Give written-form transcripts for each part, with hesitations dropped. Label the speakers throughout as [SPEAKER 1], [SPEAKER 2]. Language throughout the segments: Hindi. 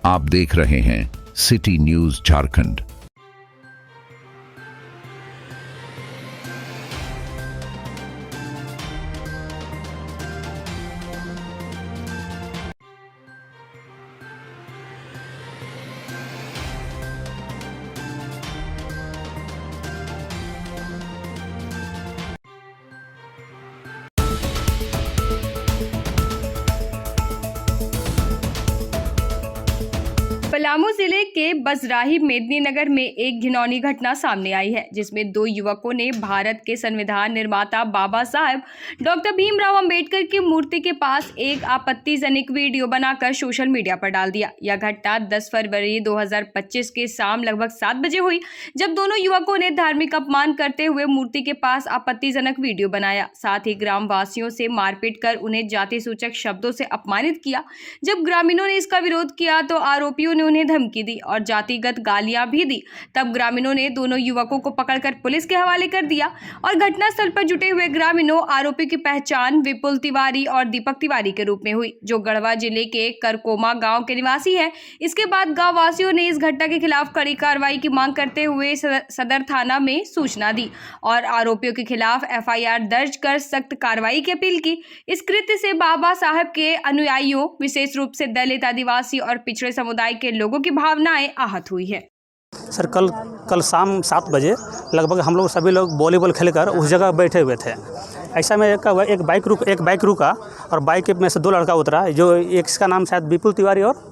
[SPEAKER 1] आप देख रहे हैं सिटी न्यूज झारखंड।
[SPEAKER 2] पलामू जिले के बसराही मेदिनीनगर में एक घिनौनी घटना सामने आई है, जिसमें दो युवकों ने भारत के संविधान निर्माता बाबा साहब डॉक्टर भीमराव अंबेडकर की मूर्ति के पास एक आपत्तिजनक वीडियो बनाकर सोशल मीडिया पर डाल दिया। यह घटना 10 फरवरी 2025 के शाम लगभग 7 बजे हुई, जब दोनों युवकों ने धार्मिक अपमान करते हुए मूर्ति के पास आपत्तिजनक वीडियो बनाया। साथ ही ग्रामवासियों से मारपीट कर उन्हें जाति सूचक शब्दों से अपमानित किया। जब ग्रामीणों ने इसका विरोध किया तो आरोपियों ने उन्हें धमकी दी और जातिगत गालियां भी दी। तब ग्रामीणों ने दोनों युवकों को पकड़कर पुलिस के हवाले कर दिया और घटनास्थल पर जुटे हुए ग्रामीणों आरोपी की पहचान विपुल तिवारी और दीपक तिवारी के रूप में हुई, जो गढ़वा जिले के करकोमा गांव के निवासी है। इसके बाद गांव वासियों ने इस घटना के खिलाफ कड़ी कार्रवाई की मांग करते हुए सदर थाना में सूचना दी और आरोपियों के खिलाफ FIR दर्ज कर सख्त कार्रवाई की अपील की। इस कृत्य से बाबा साहब के अनुयायियों, विशेष रूप से दलित, आदिवासी और पिछड़े समुदाय के लोगों की भावनाएं आहत हुई है।
[SPEAKER 3] सर कल शाम 7 बजे लगभग हम लोग सभी लोग वॉलीबॉल खेलकर उस जगह बैठे हुए थे। ऐसा में एक बाइक रुका और बाइक में से 2 लड़का उतरा, जो एक इसका नाम शायद विपुल तिवारी और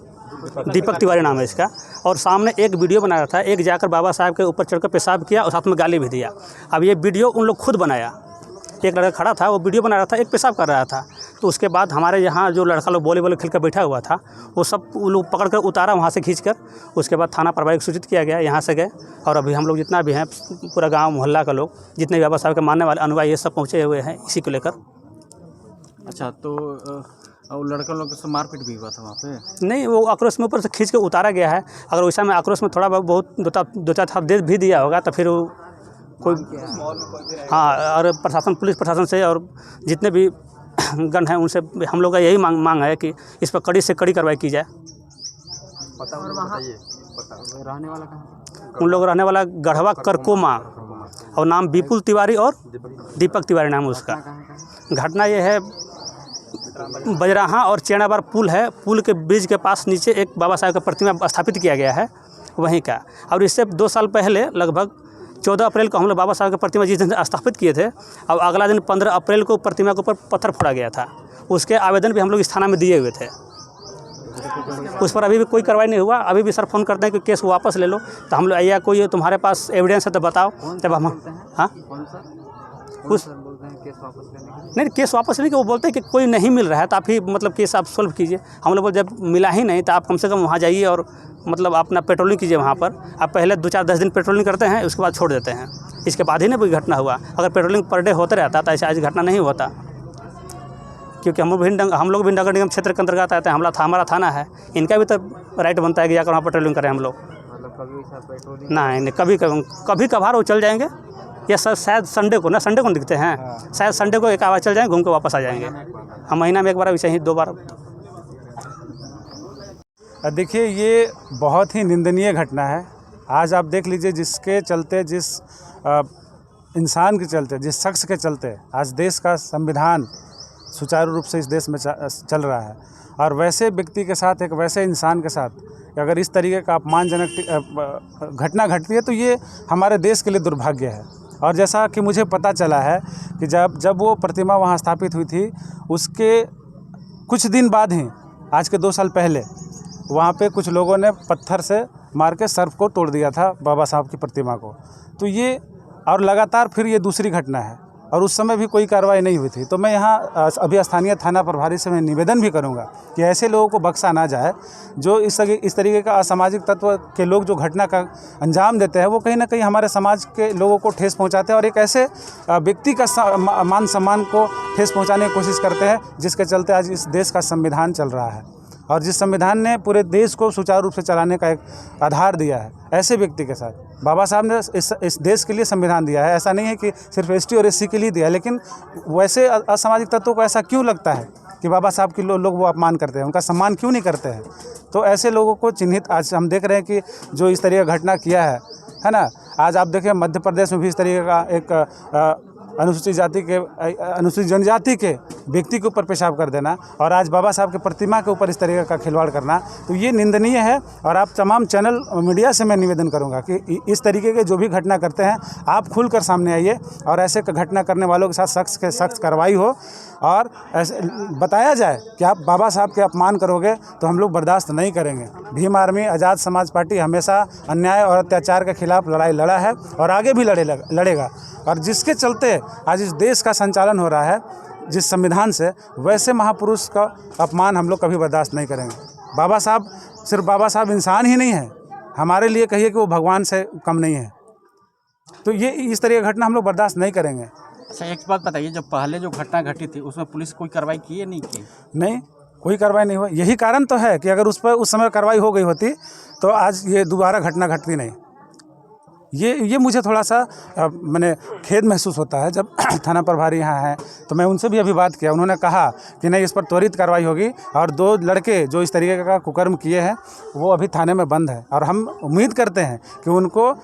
[SPEAKER 3] दीपक तिवारी नाम है इसका, और सामने एक वीडियो बना रहा था। एक जाकर बाबा साहब के ऊपर चढ़कर पेशाब किया और साथ में गाली भी दिया। अब ये वीडियो उन लोग खुद बनाया, एक लड़का खड़ा था, वो वीडियो बना रहा था, एक पेशाब कर रहा था। तो उसके बाद हमारे यहाँ जो लड़का लोग वॉलीबॉल खेल कर बैठा हुआ था, वो सब वो लोग पकड़ कर उतारा वहाँ से खींच कर। उसके बाद थाना प्रभारी को सूचित किया गया, यहाँ से गए और अभी हम लोग जितना भी हैं, पूरा गांव मोहल्ला का लोग, जितने भी बाबा साहब के मानने वाले अनुयायी ये सब पहुँचे हुए हैं इसी को लेकर।
[SPEAKER 4] अच्छा, तो लड़के लोग से मारपीट भी हुआ था वहाँ पे?
[SPEAKER 3] नहीं, वो आक्रोश में ऊपर से खींच के उतारा गया है। अगर वैसा में आक्रोश में थोड़ा बहुत दो चार था दे भी दिया होगा तो फिर कोई, हाँ, और प्रशासन, पुलिस प्रशासन से और जितने भी गण हैं उनसे हम लोग का यही मांग है कि इस पर कड़ी से कड़ी कार्रवाई की जाए।
[SPEAKER 4] रहने वाला कहाँ?
[SPEAKER 3] उन लोग रहने वाला गढ़वा करकोमा और नाम विपुल तिवारी और दीपक तिवारी नाम उसका। घटना ये है, बजराहा और चेनाबार पुल है, पुल के ब्रिज के पास नीचे एक बाबा साहब का प्रतिमा स्थापित किया गया है वहीं का। और इससे 2 साल पहले लगभग 14 अप्रैल को हम लोग बाबा साहब की प्रतिमा जिस दिन स्थापित किए थे, अब अगला दिन 15 अप्रैल को प्रतिमा के ऊपर पत्थर फोड़ा गया था। उसके आवेदन भी हम लोग इस थाना में दिए हुए थे। उस पर अभी भी कोई कार्रवाई नहीं हुआ। अभी भी सर फ़ोन करते हैं कि केस वापस ले लो, तो हम लोग या कोई तुम्हारे पास एविडेंस है तो बताओ, तब हम, हाँ, उस नहीं केस वापस नहीं, कि वो बोलते हैं कि कोई नहीं मिल रहा है तो आप ही मतलब केस आप सोल्व कीजिए। हम लोग बोलते जब मिला ही नहीं तो आप कम से कम वहाँ जाइए और मतलब अपना पेट्रोलिंग कीजिए वहाँ पर। आप पहले 2-4-10 दिन पेट्रोलिंग करते हैं, उसके बाद छोड़ देते हैं। इसके बाद ही ना कोई घटना हुआ। अगर पेट्रोलिंग पर डे होते रहता तो ऐसा आज घटना नहीं होता, क्योंकि हम लोग भी नगर निगम क्षेत्र के अंतर्गत आते हैं। हमारा थाना है, इनका भी तो राइट बनता है कि जाकर वहाँ पेट्रोलिंग करें हम लोग। नहीं, कभी कभार वो चल जाएंगे, या सर शायद संडे को दिखते हैं, शायद संडे को एक आवाज़ चल जाएंगे, घूम के वापस आ जाएंगे। हम महीना में एक बार, वैसे ही 2 बार।
[SPEAKER 5] देखिए, ये बहुत ही निंदनीय घटना है। आज आप देख लीजिए, जिसके चलते, जिस इंसान के चलते, जिस शख्स के चलते आज देश का संविधान सुचारू रूप से इस देश में चल रहा है, और वैसे व्यक्ति के साथ, एक वैसे इंसान के साथ अगर इस तरीके का अपमानजनक घटना घटती है तो ये हमारे देश के लिए दुर्भाग्य है। और जैसा कि मुझे पता चला है कि जब वो प्रतिमा वहाँ स्थापित हुई थी, उसके कुछ दिन बाद ही, आज के 2 साल पहले, वहाँ पे कुछ लोगों ने पत्थर से मार के सर्प को तोड़ दिया था बाबा साहब की प्रतिमा को। तो ये, और लगातार फिर ये दूसरी घटना है, और उस समय भी कोई कार्रवाई नहीं हुई थी। तो मैं यहाँ अभी स्थानीय थाना प्रभारी से मैं निवेदन भी करूँगा कि ऐसे लोगों को बख्शा ना जाए, जो इस तरीके का असामाजिक तत्व के लोग जो घटना का अंजाम देते हैं, वो कहीं ना कहीं हमारे समाज के लोगों को ठेस पहुँचाते हैं और एक ऐसे व्यक्ति का मान सम्मान को ठेस पहुँचाने की कोशिश करते हैं, जिसके चलते आज इस देश का संविधान चल रहा है, और जिस संविधान ने पूरे देश को सुचारू रूप से चलाने का एक आधार दिया है। ऐसे व्यक्ति के साथ बाबा साहब ने इस देश के लिए संविधान दिया है। ऐसा नहीं है कि सिर्फ ST और SC के लिए दिया है, लेकिन वैसे असामाजिक तत्वों को ऐसा क्यों लगता है कि बाबा साहब की लोग वो अपमान करते हैं, उनका सम्मान क्यों नहीं करते हैं। तो ऐसे लोगों को चिन्हित आज हम देख रहे हैं कि जो इस तरीके का घटना किया है ना। आज आप देखिए मध्य प्रदेश में भी इस तरीके का एक अनुसूचित जनजाति के व्यक्ति के ऊपर पेशाब कर देना और आज बाबा साहब के प्रतिमा के ऊपर इस तरीके का खिलवाड़ करना, तो ये निंदनीय है। और आप तमाम चैनल मीडिया से मैं निवेदन करूंगा कि इस तरीके के जो भी घटना करते हैं आप खुलकर सामने आइए और ऐसे घटना करने वालों के साथ सख्त कार्रवाई हो और ऐसे बताया जाए कि आप बाबा साहब के अपमान करोगे तो हम लोग बर्दाश्त नहीं करेंगे। भीम आर्मी आज़ाद समाज पार्टी हमेशा अन्याय और अत्याचार के खिलाफ लड़ाई लड़ा है और आगे भी लड़ेगा। और जिसके चलते आज इस देश का संचालन हो रहा है जिस संविधान से, वैसे महापुरुष का अपमान हम लोग कभी बर्दाश्त नहीं करेंगे। बाबा साहब सिर्फ बाबा साहब इंसान ही नहीं है, हमारे लिए कहिए कि वो भगवान से कम नहीं है। तो ये इस तरह की घटना हम लोग बर्दाश्त नहीं करेंगे।
[SPEAKER 4] अच्छा, एक बात बताइए, जब पहले जो घटना घटी थी उसमें पुलिस कोई कार्रवाई की या नहीं की?
[SPEAKER 5] नहीं, कोई कार्रवाई नहीं हुई। यही कारण तो है कि अगर उस पर उस समय कार्रवाई हो गई होती तो आज ये दोबारा घटना घटती नहीं। ये मुझे थोड़ा सा मैंने खेद महसूस होता है। जब थाना प्रभारी यहाँ हैं तो मैं उनसे भी अभी बात किया, उन्होंने कहा कि नहीं, इस पर त्वरित कार्रवाई होगी और 2 लड़के जो इस तरीके का कुकर्म किए हैं वो अभी थाने में बंद है और हम उम्मीद करते हैं कि उनको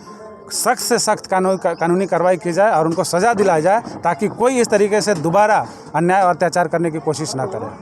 [SPEAKER 5] सख्त से सख्त कानूनी कार्रवाई की जाए और उनको सज़ा दिलाई जाए ताकि कोई इस तरीके से दोबारा अन्याय और अत्याचार करने की कोशिश ना करे।